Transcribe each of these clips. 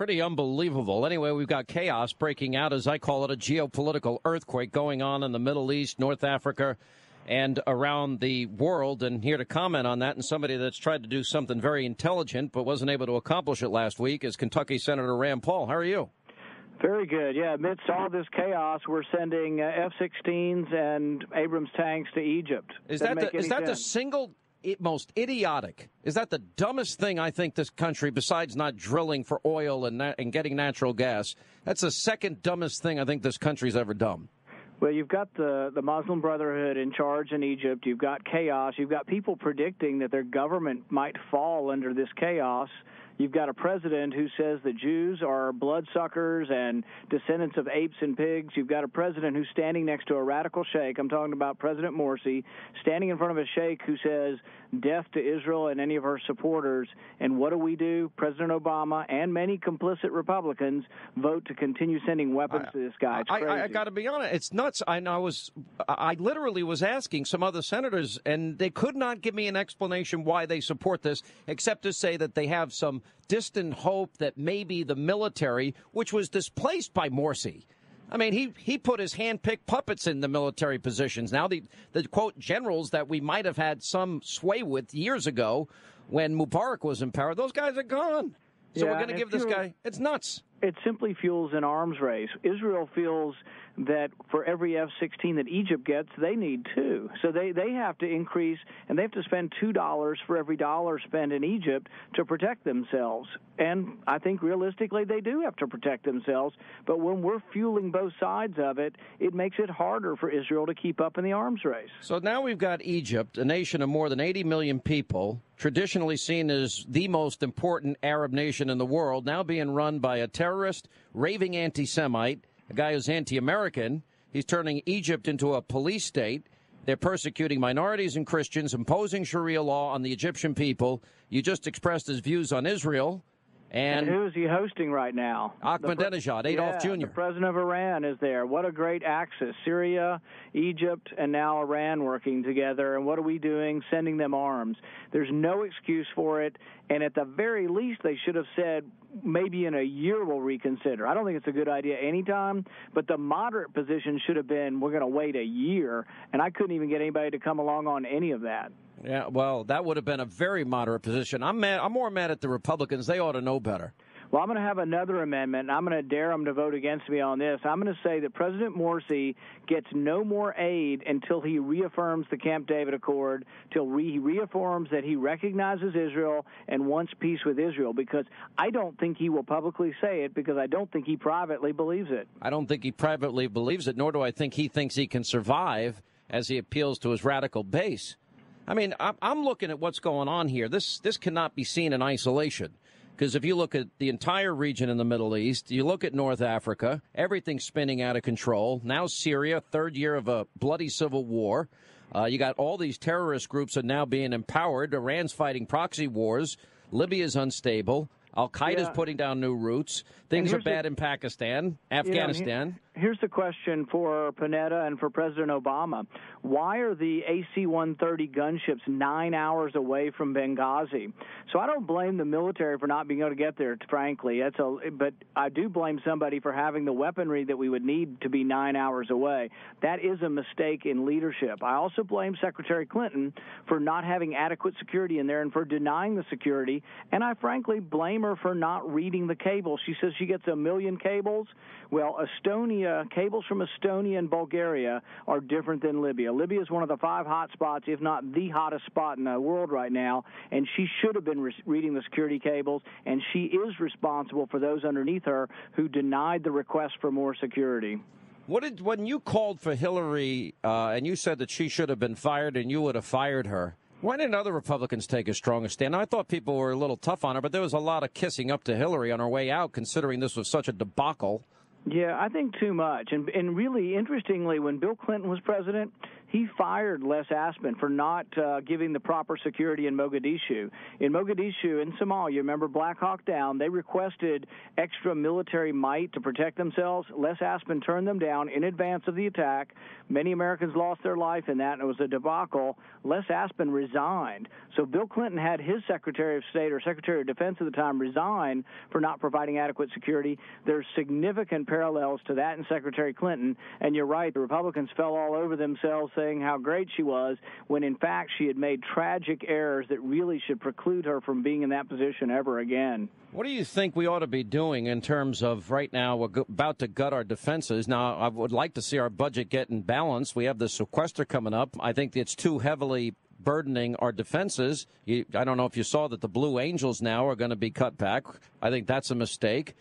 Pretty unbelievable. Anyway, we've got chaos breaking out, as I call it, a geopolitical earthquake going on in the Middle East, North Africa, and around the world. And here to comment on that, and somebody that's tried to do something very intelligent but wasn't able to accomplish it last week, is Kentucky Senator Rand Paul. How are you? Very good. Yeah, amidst all this chaos, we're sending F-16s and Abrams tanks to Egypt. Is that the single most idiotic? Is that the dumbest thing I think this country, besides not drilling for oil and getting natural gas, that's the second dumbest thing I think this country's ever done? Well, you've got the Muslim Brotherhood in charge in Egypt. You've got chaos. You've got people predicting that their government might fall under this chaos. You've got a president who says the Jews are bloodsuckers and descendants of apes and pigs. You've got a president who's standing next to a radical sheikh. I'm talking about President Morsi, standing in front of a sheikh who says death to Israel and any of her supporters. And what do? President Obama and many complicit Republicans vote to continue sending weapons to this guy. It's crazy. I got to be honest. It's nuts. I literally was asking some other senators, and they could not give me an explanation why they support this, except to say that they have some distant hope that maybe the military, which was displaced by Morsi. I mean, he put his hand-picked puppets in the military positions. Now, the quote, generals that we might have had some sway with years ago when Mubarak was in power, those guys are gone. So we're going to give this guy, it's nuts. It simply fuels an arms race. Israel feels that for every F-16 that Egypt gets, they need two. So they have to increase, and they have to spend $2 for every dollar spent in Egypt to protect themselves. And I think realistically they do have to protect themselves. But when we're fueling both sides of it, it makes it harder for Israel to keep up in the arms race. So now we've got Egypt, a nation of more than 80 million people, traditionally seen as the most important Arab nation in the world, now being run by a terrorist, raving anti-Semite, a guy who's anti-American. He's turning Egypt into a police state. They're persecuting minorities and Christians, imposing Sharia law on the Egyptian people. You just expressed his views on Israel. And who is he hosting right now? Ahmadinejad, Adolf Jr. The president of Iran is there. What a great axis. Syria, Egypt, and now Iran working together. And what are we doing? Sending them arms. There's no excuse for it. And at the very least, they should have said, maybe in a year we'll reconsider. I don't think it's a good idea anytime, but the moderate position should have been, we're going to wait a year. And I couldn't even get anybody to come along on any of that. Yeah, well, that would have been a very moderate position. I'm more mad at the Republicans. They ought to know better. Well, I'm going to have another amendment, and I'm going to dare them to vote against me on this. I'm going to say that President Morsi gets no more aid until he reaffirms the Camp David Accord, till he reaffirms that he recognizes Israel and wants peace with Israel, because I don't think he will publicly say it, because I don't think he privately believes it. I don't think he privately believes it, nor do I think he thinks he can survive as he appeals to his radical base. I mean, I'm looking at what's going on here. This cannot be seen in isolation. Because if you look at the entire region in the Middle East, you look at North Africa, everything's spinning out of control. Now Syria, third year of a bloody civil war. You got all these terrorist groups are now being empowered. Iran's fighting proxy wars. Libya's unstable. Al-Qaeda's putting down new routes. Things are bad in Pakistan, Afghanistan. Here's the question for Panetta and for President Obama. Why are the AC-130 gunships 9 hours away from Benghazi? So I don't blame the military for not being able to get there, frankly. But I do blame somebody for having the weaponry that we would need to be 9 hours away. That is a mistake in leadership. I also blame Secretary Clinton for not having adequate security in there and for denying the security. And I frankly blame her for not reading the cables. She says she gets 1 million cables. Well, cables from Estonia and Bulgaria are different than Libya. Libya is one of the 5 hot spots, if not the hottest spot in the world right now, and she should have been reading the security cables, and she is responsible for those underneath her who denied the request for more security. When you called for Hillary and you said that she should have been fired and you would have fired her, why didn't other Republicans take a stronger stand? I thought people were a little tough on her, but there was a lot of kissing up to Hillary on her way out, considering this was such a debacle. Yeah, I think too much. And really, interestingly, when Bill Clinton was president, he fired Les Aspin for not giving the proper security in Mogadishu. In Mogadishu, in Somalia, remember Black Hawk Down, they requested extra military might to protect themselves. Les Aspin turned them down in advance of the attack. Many Americans lost their life in that, and it was a debacle. Les Aspin resigned. So Bill Clinton had his Secretary of State or Secretary of Defense at the time resign for not providing adequate security. There's significant parallels to that in Secretary Clinton, and you're right, the Republicans fell all over themselves saying how great she was, when in fact she had made tragic errors that really should preclude her from being in that position ever again. What do you think we ought to be doing in terms of right now we're about to gut our defenses? Now, I would like to see our budget get in balance. We have the sequester coming up. I think it's too heavily burdening our defenses. I don't know if you saw that the Blue Angels now are going to be cut back. I think that's a mistake.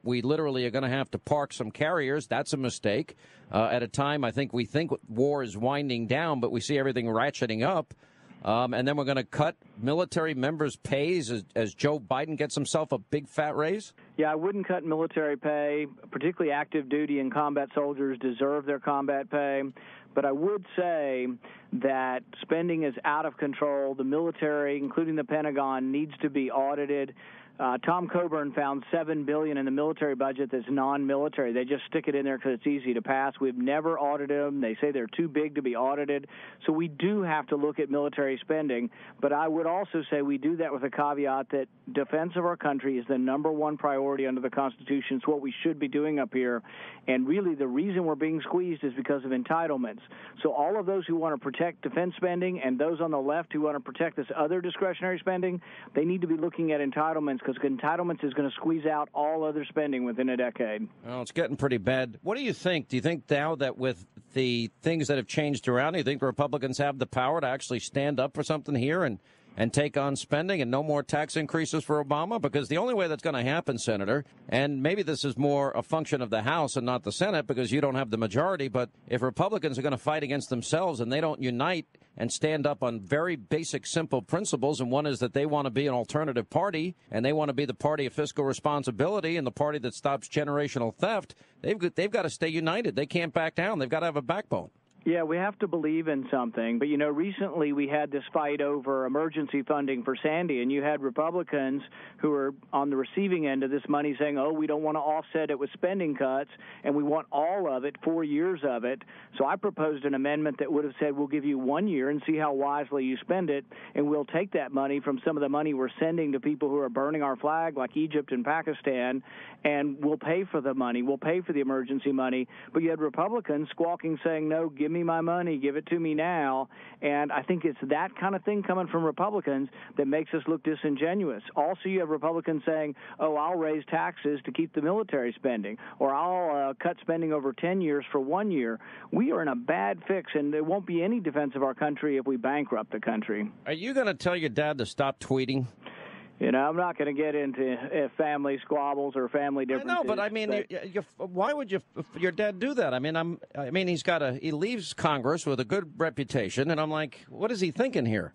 We literally are going to have to park some carriers. That's a mistake. At a time, I think we think war is winding down, but we see everything ratcheting up. And then we're going to cut military members' pays as Joe Biden gets himself a big fat raise? Yeah, I wouldn't cut military pay. Particularly active duty and combat soldiers deserve their combat pay. But I would say that spending is out of control. The military, including the Pentagon, needs to be audited. Tom Coburn found $7 billion in the military budget that's non-military. They just stick it in there because it's easy to pass. We've never audited them. They say they're too big to be audited. So we do have to look at military spending. But I would also say we do that with a caveat that defense of our country is the number one priority under the Constitution. It's what we should be doing up here. And really the reason we're being squeezed is because of entitlements. So all of those who want to protect defense spending and those on the left who want to protect this other discretionary spending, they need to be looking at entitlements, because entitlements is going to squeeze out all other spending within a decade. Well, it's getting pretty bad. What do you think? Do you think now that with the things that have changed around, do you think Republicans have the power to actually stand up for something here and take on spending and no more tax increases for Obama? Because the only way that's going to happen, Senator, and maybe this is more a function of the House and not the Senate because you don't have the majority, but if Republicans are going to fight against themselves and they don't unite and stand up on very basic, simple principles, and one is that they want to be an alternative party and they want to be the party of fiscal responsibility and the party that stops generational theft, they've got to stay united. They can't back down. They've got to have a backbone. Yeah, we have to believe in something. But, recently we had this fight over emergency funding for Sandy, and you had Republicans who were on the receiving end of this money saying, oh, we don't want to offset it with spending cuts, and we want all of it, 4 years of it. So I proposed an amendment that would have said we'll give you 1 year and see how wisely you spend it, and we'll take that money from some of the money we're sending to people who are burning our flag, like Egypt and Pakistan, and we'll pay for the money. We'll pay for the emergency money. But you had Republicans squawking, saying, no, give me my money, give it to me now. And I think it's that kind of thing coming from Republicans that makes us look disingenuous. Also, you have Republicans saying, oh, I'll raise taxes to keep the military spending, or I'll cut spending over 10 years for 1 year. We are in a bad fix, and there won't be any defense of our country if we bankrupt the country. Are you going to tell your dad to stop tweeting? I'm not going to get into family squabbles or family differences. No, but I mean, why would your dad do that? I mean, he leaves Congress with a good reputation, and I'm like, what is he thinking here?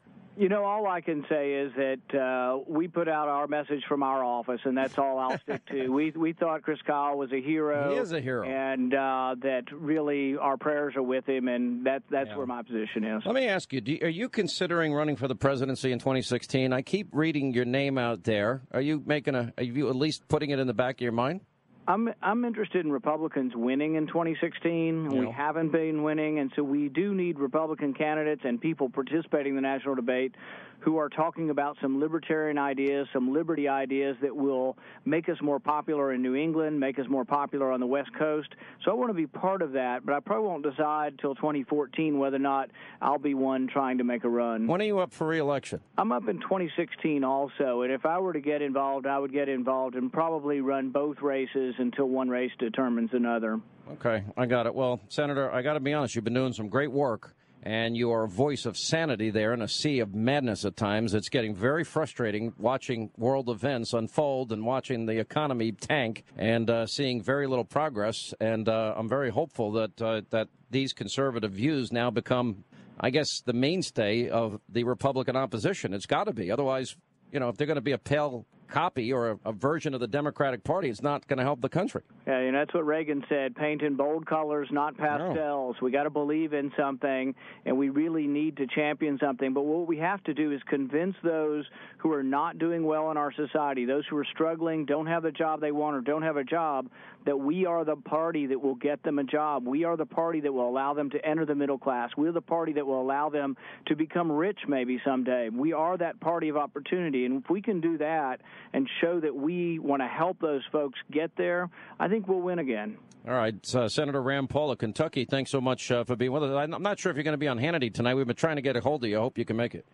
All I can say is that we put out our message from our office, and that's all I'll stick to. We thought Chris Kyle was a hero. He is a hero. And that really our prayers are with him, and that's where my position is. Let me ask you, are you considering running for the presidency in 2016? I keep reading your name out there. Are you at least putting it in the back of your mind? I'm interested in Republicans winning in 2016. Yeah. We haven't been winning, and so we do need Republican candidates and people participating in the national debate who are talking about some libertarian ideas, some liberty ideas that will make us more popular in New England, make us more popular on the West Coast. So I want to be part of that, but I probably won't decide till 2014 whether or not I'll be one trying to make a run. When are you up for re-election? I'm up in 2016 also, and if I were to get involved, I would get involved and probably run both races until one race determines another. Okay, I got it. Well, Senator, I got to be honest, you've been doing some great work, and you are a voice of sanity there in a sea of madness at times. It's getting very frustrating watching world events unfold and watching the economy tank and seeing very little progress. And I'm very hopeful that these conservative views now become, I guess, the mainstay of the Republican opposition. It's got to be. Otherwise, if they're going to be a pale copy or a version of the Democratic Party, it's not going to help the country. Yeah, and that's what Reagan said, paint in bold colors, not pastels. We got to believe in something, and we really need to champion something. But what we have to do is convince those who are not doing well in our society, those who are struggling, don't have the job they want or don't have a job, that we are the party that will get them a job. We are the party that will allow them to enter the middle class. We're the party that will allow them to become rich maybe someday. We are that party of opportunity, and if we can do that and show that we want to help those folks get there, I think we'll win again. All right, Senator Rand Paul of Kentucky, thanks so much for being with us. I'm not sure if you're going to be on Hannity tonight. We've been trying to get a hold of you. I hope you can make it.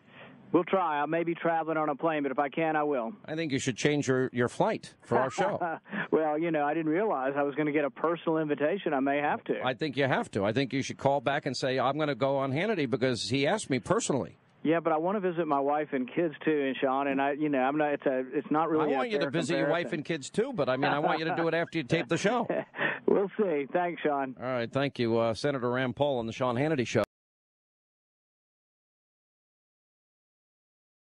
We'll try. I may be traveling on a plane, but if I can, I will. I think you should change your flight for our show. Well, I didn't realize I was going to get a personal invitation. I may have to. I think you have to. I think you should call back and say, I'm going to go on Hannity because he asked me personally. Yeah, but I want to visit my wife and kids too, and Sean. And I'm not. It's not really. I want you to visit your wife and kids too, but I want you to do it after you tape the show. We'll see. Thanks, Sean. All right, thank you, Senator Rand Paul on the Sean Hannity Show.